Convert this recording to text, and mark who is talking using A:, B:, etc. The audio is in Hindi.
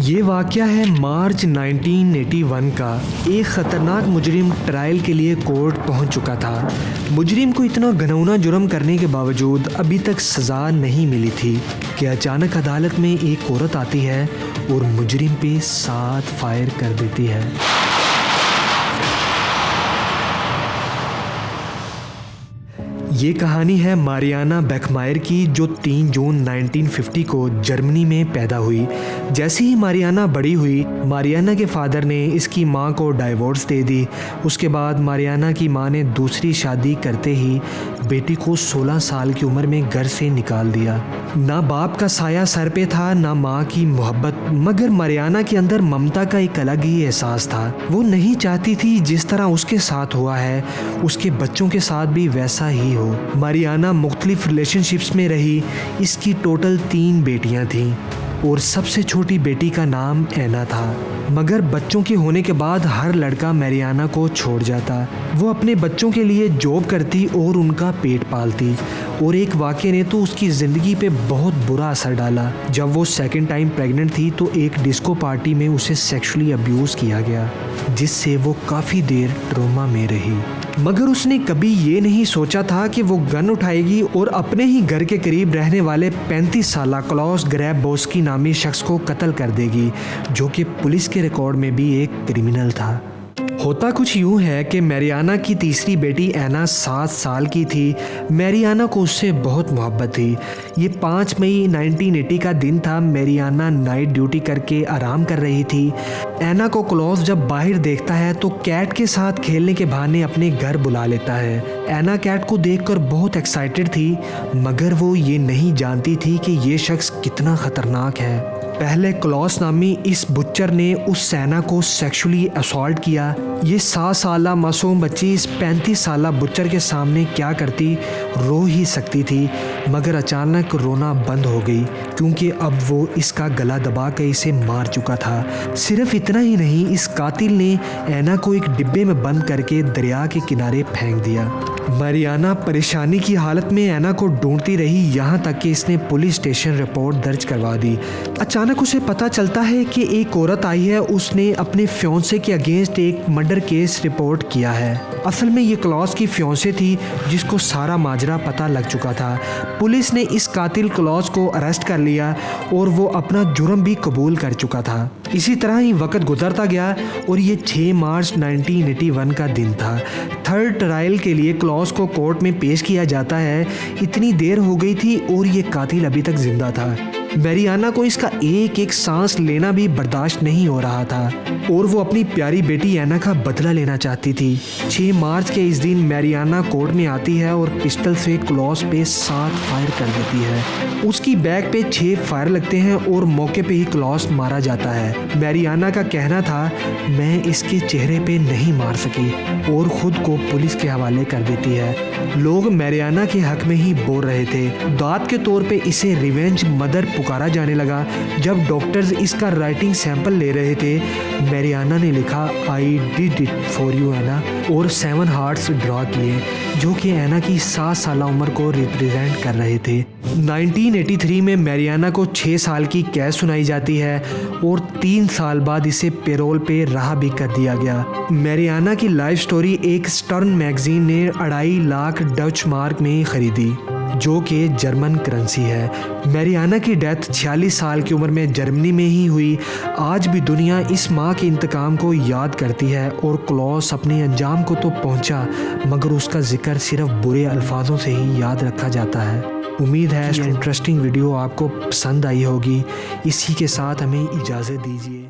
A: ये वाक़या है मार्च 1981 का। एक ख़तरनाक मुजरिम ट्रायल के लिए कोर्ट पहुंच चुका था। मुजरिम को इतना घिनौना जुर्म करने के बावजूद अभी तक सज़ा नहीं मिली थी कि अचानक अदालत में एक औरत आती है और मुजरिम पे 7 फायर कर देती है। ये कहानी है मारियाना बेखमायर की, जो 3 जून 1950 को जर्मनी में पैदा हुई। जैसे ही मारियाना बड़ी हुई, मारियाना के फादर ने इसकी मां को डाइवोर्स दे दी। उसके बाद मारियाना की मां ने दूसरी शादी करते ही बेटी को 16 साल की उम्र में घर से निकाल दिया। ना बाप का साया सर पे था, ना माँ की मोहब्बत, मगर मारियाना के अंदर ममता का एक अलग ही एहसास था। वो नहीं चाहती थी जिस तरह उसके साथ हुआ है उसके बच्चों के साथ भी वैसा ही हो। मारियाना मुख्तलिफ रिलेशनशिप्स में रही। इसकी टोटल 3 बेटियां थीं और सबसे छोटी बेटी का नाम एना था। मगर बच्चों के होने के बाद हर लड़का मारियाना को छोड़ जाता। वो अपने बच्चों के लिए जॉब करती और उनका पेट पालती। और एक वाक़ये ने तो उसकी ज़िंदगी पे बहुत बुरा असर डाला। जब वो सेकंड टाइम प्रेग्नेंट थी तो एक डिस्को पार्टी में उसे सेक्सुअली अब्यूज़ किया गया, जिससे वो काफ़ी देर ट्रोमा में रही। मगर उसने कभी ये नहीं सोचा था कि वो गन उठाएगी और अपने ही घर के करीब रहने वाले 35 साला क्लॉस ग्रैबोस्की नामी शख्स को कत्ल कर देगी, जो कि पुलिस के रिकॉर्ड में भी एक क्रिमिनल था। होता कुछ यूँ है कि मारियाना की तीसरी बेटी एना 7 साल की थी। मारियाना को उससे बहुत मोहब्बत थी। ये 5 मई 1980 का दिन था। मारियाना नाइट ड्यूटी करके आराम कर रही थी। एना को क्लॉस जब बाहर देखता है तो कैट के साथ खेलने के बहाने अपने घर बुला लेता है। एना कैट को देखकर बहुत एक्साइटेड थी, मगर वो ये नहीं जानती थी कि ये शख्स कितना ख़तरनाक है। पहले क्लॉस नामी इस बुच्चर ने उस सेना को सेक्सुअली असॉल्ट किया। ये 7 साला मासूम बच्ची इस 35 साला बुच्चर के सामने क्या करती, रो ही सकती थी, मगर अचानक रोना बंद हो गई क्योंकि अब वो इसका गला दबा कर इसे मार चुका था। सिर्फ इतना ही नहीं, इस कातिल ने एना को एक डिब्बे में बंद करके दरिया के किनारे फेंक दिया। मारियाना परेशानी की हालत में एना को ढूंढती रही, यहाँ तक कि इसने पुलिस स्टेशन रिपोर्ट दर्ज करवा दी। अचानक उसे पता चलता है कि एक औरत आई है, उसने अपने फियांसे के अगेंस्ट एक मर्डर केस रिपोर्ट किया है। असल में ये क्लॉस की फियांसे थी, जिसको सारा माजरा पता लग चुका था। पुलिस ने इस कातिल क्लॉस को अरेस्ट कर लिया और वो अपना जुर्म भी कबूल कर चुका था। इसी तरह ही वक्त गुजरता गया और ये 6 मार्च 1981 का दिन था। थर्ड ट्रायल के लिए क्लॉस को कोर्ट में पेश किया जाता है। इतनी देर हो गई थी और ये कातिल अभी तक जिंदा था। मारियाना को इसका एक एक सांस लेना भी बर्दाश्त नहीं हो रहा था और वो अपनी प्यारी बेटी एना का बदला लेना चाहती थी। 6 मार्च के इस दिन मारियाना कोर्ट में आती है और पिस्टल से क्लॉस पे 7 फायर कर देती है। उसकी बैक पे 6 फायर लगते हैं और मौके पे ही क्लॉस मारा जाता है। मारियाना का कहना था, मैं इसके चेहरे पे नहीं मार सकी, और खुद को पुलिस के हवाले कर देती है। लोग मारियाना के हक में ही बोल रहे थे। दाद के तौर पे इसे रिवेंज मदर पुकारा जाने लगा। जब डॉक्टर्स इसका राइटिंग सैंपल ले रहे थे, मारियाना ने लिखा, I did it for you Anna, और 7 हार्ट्स ड्रॉ किए, जो कि एना की 7 साल उम्र को रिप्रेजेंट कर रहे थे। 1983 में मारियाना को 6 साल की कैद सुनाई जाती है और 3 साल बाद इसे पेरोल पे रहा भी कर दिया गया। मारियाना की लाइफ स्टोरी एक स्टर्न मैगजीन ने 2.5 लाख डच मार्क में खरीदी, जो कि जर्मन करेंसी है। मारियाना की डेथ 46 साल की उम्र में जर्मनी में ही हुई। आज भी दुनिया इस माँ के इंतकाम को याद करती है और क्लॉस अपने अंजाम को तो पहुँचा, मगर उसका जिक्र सिर्फ बुरे अल्फाजों से ही याद रखा जाता है। उम्मीद है ये इंटरेस्टिंग वीडियो आपको पसंद आई होगी। इसी के साथ हमें इजाज़त दीजिए।